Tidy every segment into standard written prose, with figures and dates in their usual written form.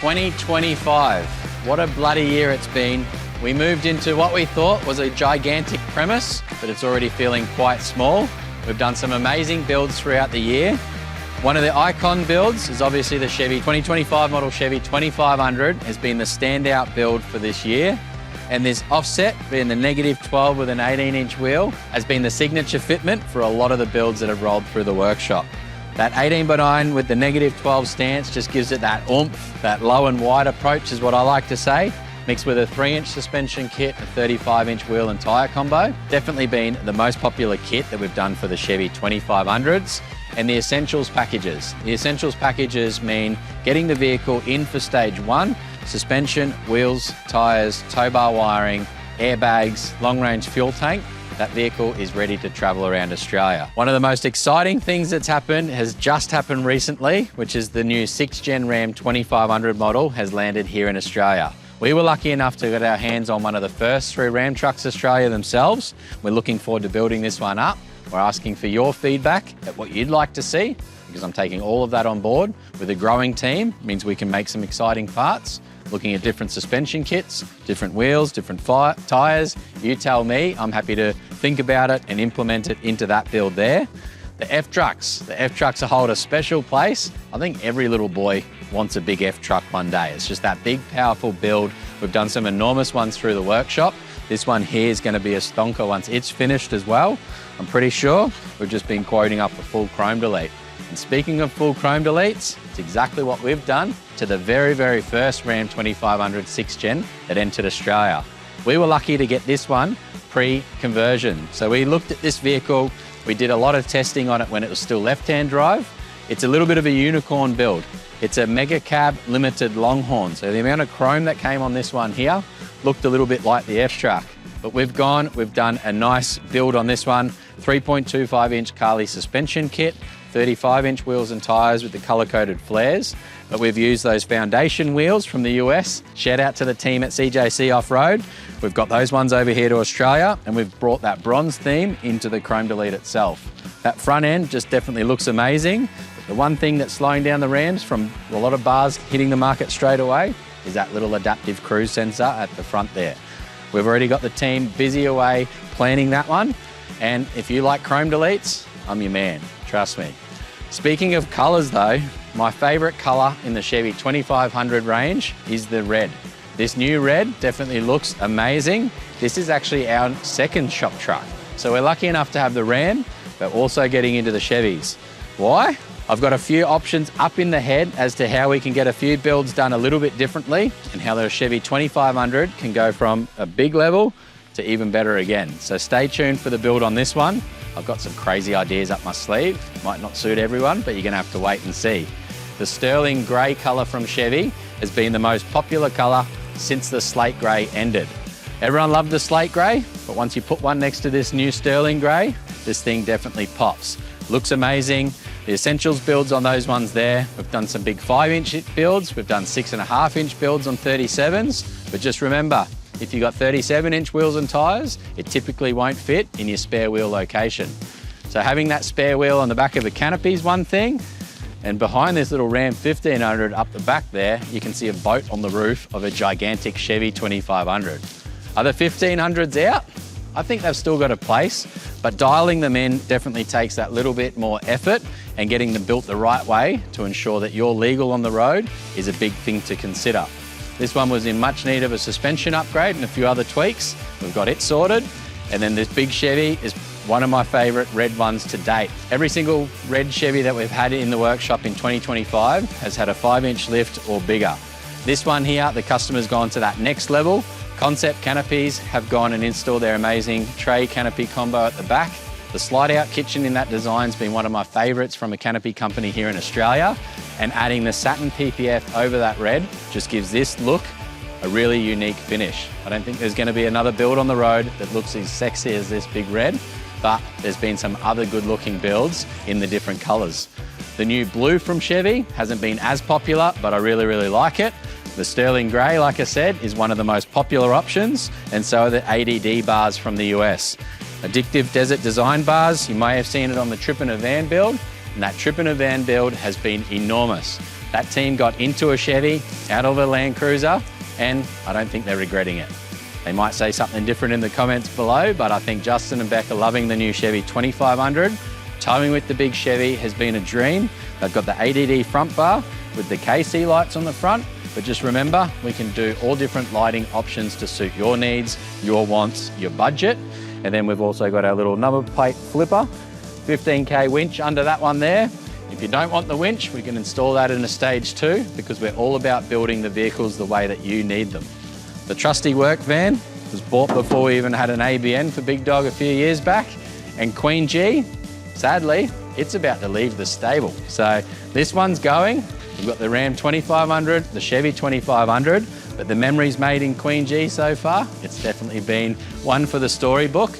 2025. What a bloody year it's been. We moved into what we thought was a gigantic premise, but it's already feeling quite small. We've done some amazing builds throughout the year. One of the icon builds is obviously the Chevy 2025 model Chevy 2500 has been the standout build for this year. And this offset, being the -12 with an 18-inch wheel, has been the signature fitment for a lot of the builds that have rolled through the workshop. That 18x9 with the -12 stance just gives it that oomph, that low and wide approach is what I like to say, mixed with a 3-inch suspension kit, a 35-inch wheel and tyre combo. Definitely been the most popular kit that we've done for the Chevy 2500s. And the essentials packages. The essentials packages mean getting the vehicle in for stage 1, suspension, wheels, tyres, tow bar wiring, airbags, long-range fuel tank. That vehicle is ready to travel around Australia. One of the most exciting things that's happened has just happened recently, which is the new 6th Gen Ram 2500 model has landed here in Australia. We were lucky enough to get our hands on one of the first 3 Ram Trucks Australia themselves. We're looking forward to building this one up. We're asking for your feedback at what you'd like to see, because I'm taking all of that on board. With a growing team, it means we can make some exciting parts. Looking at different suspension kits, different wheels, different tyres. You tell me, I'm happy to think about it and implement it into that build there. The F-Trucks. The F-Trucks hold a special place. I think every little boy wants a big F-Truck one day. It's just that big, powerful build. We've done some enormous ones through the workshop. This one here is going to be a stonker once it's finished as well. I'm pretty sure we've just been quoting up a full chrome delete. And speaking of full chrome deletes, it's exactly what we've done to the very, very first Ram 2500 6th Gen that entered Australia. We were lucky to get this one pre-conversion. So we looked at this vehicle, we did a lot of testing on it when it was still left-hand drive. It's a little bit of a unicorn build. It's a mega cab limited longhorn. So the amount of chrome that came on this one here looked a little bit like the F-Truck. But we've done a nice build on this one. 3.25-inch Carli suspension kit, 35-inch wheels and tyres with the colour-coded flares. But we've used those foundation wheels from the US. Shout out to the team at CJC Off-Road. We've got those ones over here to Australia, and we've brought that bronze theme into the chrome delete itself. That front end just definitely looks amazing. The one thing that's slowing down the Rams from a lot of bars hitting the market straight away is that little adaptive cruise sensor at the front there. We've already got the team busy away planning that one. And if you like chrome deletes, I'm your man, trust me. Speaking of colours though, my favourite colour in the Chevy 2500 range is the red. This new red definitely looks amazing. This is actually our second shop truck. So we're lucky enough to have the Ram, but also getting into the Chevys. Why? I've got a few options up in the head as to how we can get a few builds done a little bit differently and how the Chevy 2500 can go from a big level to even better again. So stay tuned for the build on this one. I've got some crazy ideas up my sleeve. Might not suit everyone, but you're gonna have to wait and see. The sterling grey colour from Chevy has been the most popular colour since the slate grey ended. Everyone loved the slate grey, but once you put one next to this new sterling grey, this thing definitely pops. Looks amazing. The essentials builds on those ones there. We've done some big 5-inch builds. We've done 6.5-inch builds on 37s. But just remember, if you've got 37-inch wheels and tyres, it typically won't fit in your spare wheel location. So having that spare wheel on the back of a canopy is one thing. And behind this little Ram 1500 up the back there, you can see a boat on the roof of a gigantic Chevy 2500. Are the 1500s out? I think they've still got a place, but dialing them in definitely takes that little bit more effort, and getting them built the right way to ensure that you're legal on the road is a big thing to consider. This one was in much need of a suspension upgrade and a few other tweaks. We've got it sorted. And then this big Chevy is one of my favourite red ones to date. Every single red Chevy that we've had in the workshop in 2025 has had a 5-inch lift or bigger. This one here, the customer's gone to that next level. Concept Canopies have gone and installed their amazing tray canopy combo at the back. The slide-out kitchen in that design's been one of my favourites from a canopy company here in Australia, and adding the satin PPF over that red just gives this look a really unique finish. I don't think there's going to be another build on the road that looks as sexy as this big red, but there's been some other good-looking builds in the different colours. The new blue from Chevy hasn't been as popular, but I really, really like it. The sterling grey, like I said, is one of the most popular options, and so are the ADD bars from the US. Addictive Desert Design bars, you may have seen it on the Trip in a Van build. and that trip in a van build has been enormous. That team got into a Chevy, out of a Land Cruiser, and I don't think they're regretting it. They might say something different in the comments below, but I think Justin and Beck are loving the new Chevy 2500. Towing with the big Chevy has been a dream. They've got the ADD front bar with the KC lights on the front, but just remember, we can do all different lighting options to suit your needs, your wants, your budget. And then we've also got our little number plate flipper, 15K winch under that one there. If you don't want the winch, we can install that in a stage 2 because we're all about building the vehicles the way that you need them. The trusty work van was bought before we even had an ABN for Big Dog a few years back. And Queen G, sadly, it's about to leave the stable. So this one's going. We've got the Ram 2500, the Chevy 2500, but the memories made in Queen G so far, it's definitely been one for the storybook.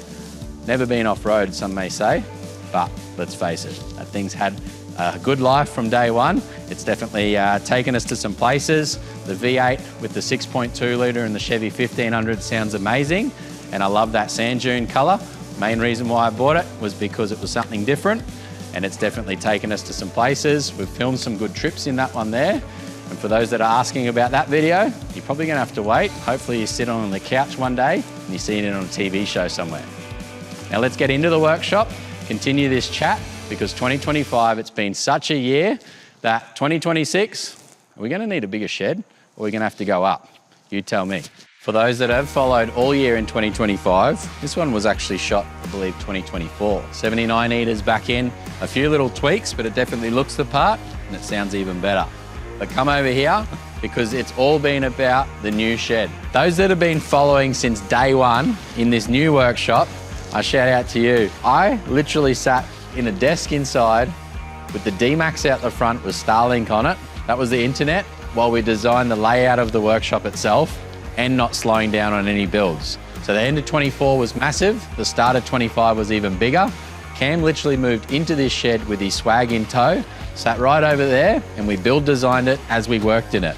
Never been off-road, some may say, but let's face it, that thing's had a good life from day one. It's definitely taken us to some places. The V8 with the 6.2 litre and the Chevy 1500 sounds amazing, and I love that sand dune colour. Main reason why I bought it was because it was something different, and it's definitely taken us to some places. We've filmed some good trips in that one there, and for those that are asking about that video, you're probably going to have to wait. Hopefully you sit on the couch one day and you see it on a TV show somewhere. Now let's get into the workshop, continue this chat, because 2025, it's been such a year that 2026, are we going to need a bigger shed or are we going to have to go up? You tell me. For those that have followed all year in 2025, this one was actually shot, I believe, 2024. 79 litres back in, a few little tweaks, but it definitely looks the part and it sounds even better. But come over here because it's all been about the new shed. Those that have been following since day one in this new workshop, I shout out to you. I literally sat in a desk inside with the D-Max out the front with Starlink on it. That was the internet while we designed the layout of the workshop itself and not slowing down on any builds. So the end of 24 was massive. The start of 25 was even bigger. Cam literally moved into this shed with his swag in tow, sat right over there, and we build designed it as we worked in it.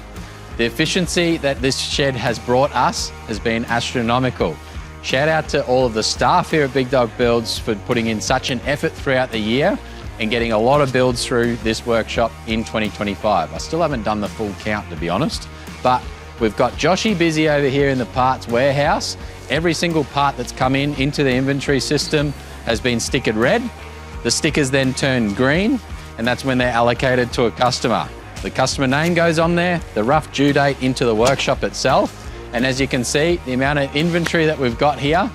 The efficiency that this shed has brought us has been astronomical. Shout out to all of the staff here at Big Dog Builds for putting in such an effort throughout the year and getting a lot of builds through this workshop in 2025. I still haven't done the full count, to be honest, but we've got Joshy busy over here in the parts warehouse. Every single part that's come into the inventory system has been stickered red. The stickers then turn green, and that's when they're allocated to a customer. The customer name goes on there, the rough due date into the workshop itself, and as you can see, the amount of inventory that we've got here,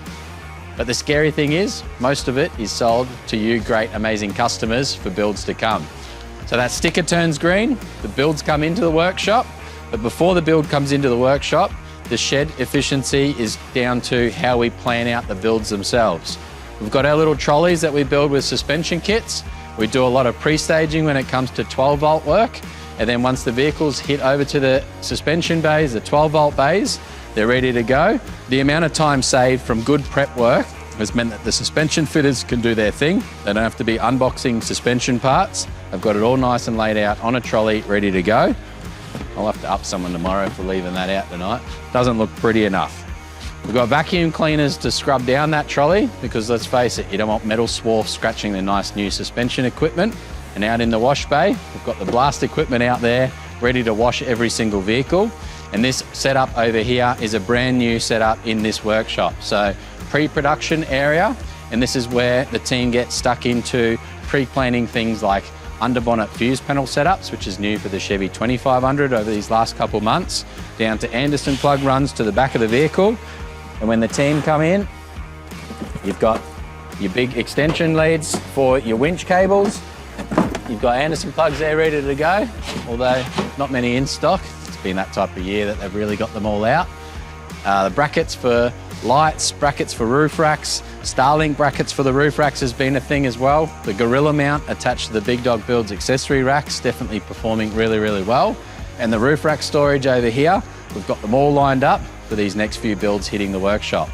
but the scary thing is, most of it is sold to you great, amazing customers for builds to come. So that sticker turns green, the builds come into the workshop, but before the build comes into the workshop, the shed efficiency is down to how we plan out the builds themselves. We've got our little trolleys that we build with suspension kits. We do a lot of pre-staging when it comes to 12-volt work. And then once the vehicles hit over to the suspension bays, the 12-volt bays, they're ready to go. The amount of time saved from good prep work has meant that the suspension fitters can do their thing. They don't have to be unboxing suspension parts. They've got it all nice and laid out on a trolley, ready to go. I'll have to up someone tomorrow for leaving that out tonight. Doesn't look pretty enough. We've got vacuum cleaners to scrub down that trolley because let's face it, you don't want metal swarf scratching the nice new suspension equipment. And out in the wash bay, we've got the blast equipment out there ready to wash every single vehicle. And this setup over here is a brand new setup in this workshop. So pre-production area, and this is where the team gets stuck into pre-planning things like underbonnet fuse panel setups, which is new for the Chevy 2500 over these last couple months, down to Anderson plug runs to the back of the vehicle. And when the team come in, you've got your big extension leads for your winch cables. You've got Anderson plugs there ready to go, although not many in stock. It's been that type of year that they've really got them all out. The brackets for lights, brackets for roof racks, Starlink brackets for the roof racks has been a thing as well. The Gorilla mount attached to the Big Dog Builds accessory racks, definitely performing really, really well. And the roof rack storage over here, we've got them all lined up for these next few builds hitting the workshop.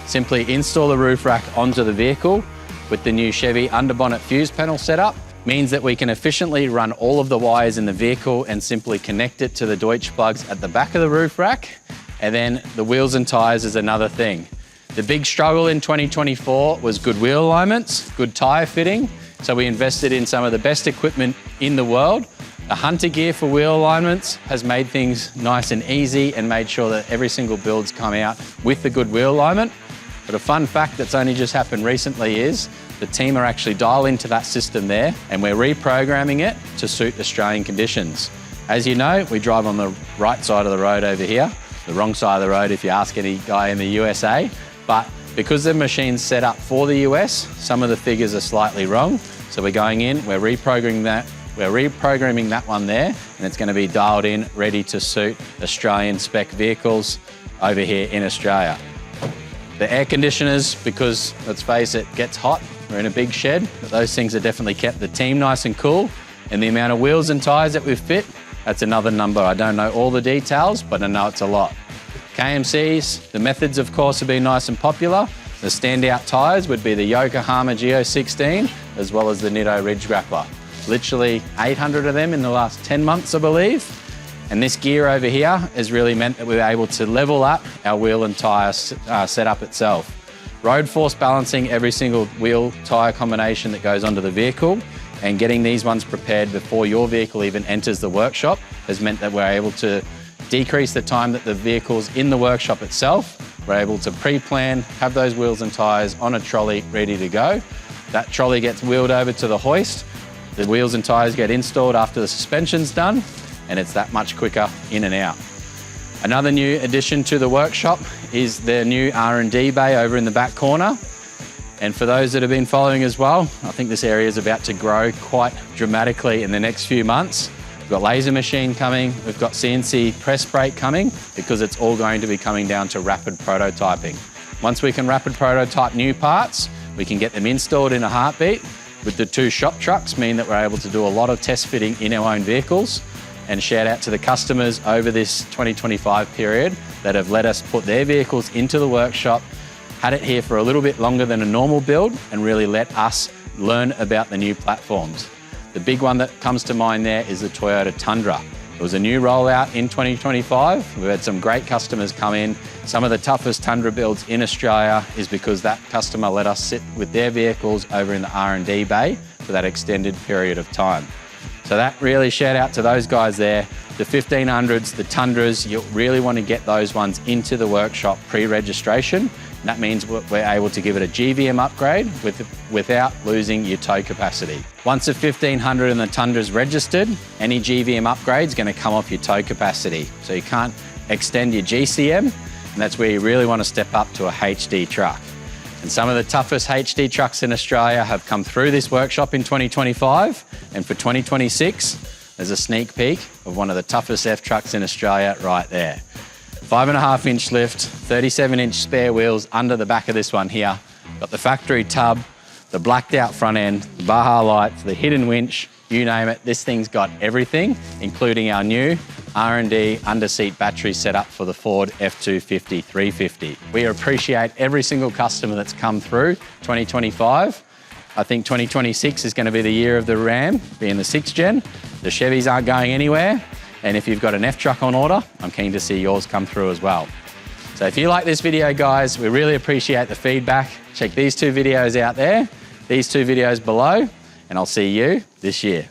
Simply install the roof rack onto the vehicle with the new Chevy underbonnet fuse panel setup. Means that we can efficiently run all of the wires in the vehicle and simply connect it to the Deutsch plugs at the back of the roof rack. And then the wheels and tyres is another thing. The big struggle in 2024 was good wheel alignments, good tyre fitting, So we invested in some of the best equipment in the world. The Hunter gear for wheel alignments has made things nice and easy and made sure that every single build's come out with the good wheel alignment. But a fun fact that's only just happened recently is the team are actually dialed into that system there and we're reprogramming it to suit Australian conditions. As you know, we drive on the right side of the road over here, the wrong side of the road if you ask any guy in the USA. But because the machine's set up for the US, some of the figures are slightly wrong. So we're going in, we're reprogramming that one there, and it's going to be dialed in, ready to suit Australian spec vehicles over here in Australia. The air conditioners, because let's face it, gets hot. We're in a big shed, but those things have definitely kept the team nice and cool. And the amount of wheels and tyres that we've fit, that's another number. I don't know all the details, but I know it's a lot. KMCs, the methods of course have been nice and popular. The standout tyres would be the Yoko G016 as well as the Nitto Ridge grappler. Literally 800 of them in the last 10 months, I believe. And this gear over here has really meant that we were able to level up our wheel and tyre setup itself. Road force balancing every single wheel tyre combination that goes onto the vehicle and getting these ones prepared before your vehicle even enters the workshop has meant that we're able to decrease the time that the vehicle's in the workshop itself. We're able to pre-plan, have those wheels and tyres on a trolley ready to go. That trolley gets wheeled over to the hoist. The wheels and tyres get installed after the suspension's done, and it's that much quicker in and out. Another new addition to the workshop is the new R&D bay over in the back corner. And for those that have been following as well, I think this area is about to grow quite dramatically in the next few months. We've got laser machine coming, we've got CNC press brake coming, because it's all going to be coming down to rapid prototyping. Once we can rapid prototype new parts, we can get them installed in a heartbeat. With the 2 shop trucks mean that we're able to do a lot of test fitting in our own vehicles. And shout out to the customers over this 2025 period that have let us put their vehicles into the workshop, had it here for a little bit longer than a normal build, and really let us learn about the new platforms. The big one that comes to mind there is the Toyota Tundra. It was a new rollout in 2025. We've had some great customers come in. Some of the toughest Tundra builds in Australia is because that customer let us sit with their vehicles over in the R&D bay for that extended period of time. So that really shout out to those guys there. The 1500s, the Tundras, you really want to get those ones into the workshop pre-registration. And that means we're able to give it a GVM upgrade without losing your tow capacity. Once the 1500 and the Tundra's registered, any GVM upgrade is going to come off your tow capacity. So you can't extend your GCM, and that's where you really want to step up to a HD truck. And some of the toughest HD trucks in Australia have come through this workshop in 2025. And for 2026, there's a sneak peek of one of the toughest F trucks in Australia right there. 5.5-inch lift, 37-inch spare wheels under the back of this one here. Got the factory tub, the blacked out front end, the Baja lights, the hidden winch, you name it. This thing's got everything, including our new R&D under-seat battery setup for the Ford F250 350. We appreciate every single customer that's come through 2025. I think 2026 is going to be the year of the Ram, being the 6th gen. The Chevys aren't going anywhere. And if you've got an F truck on order, I'm keen to see yours come through as well. So if you like this video, guys, we really appreciate the feedback. Check these 2 videos out there, these 2 videos below, and I'll see you this year.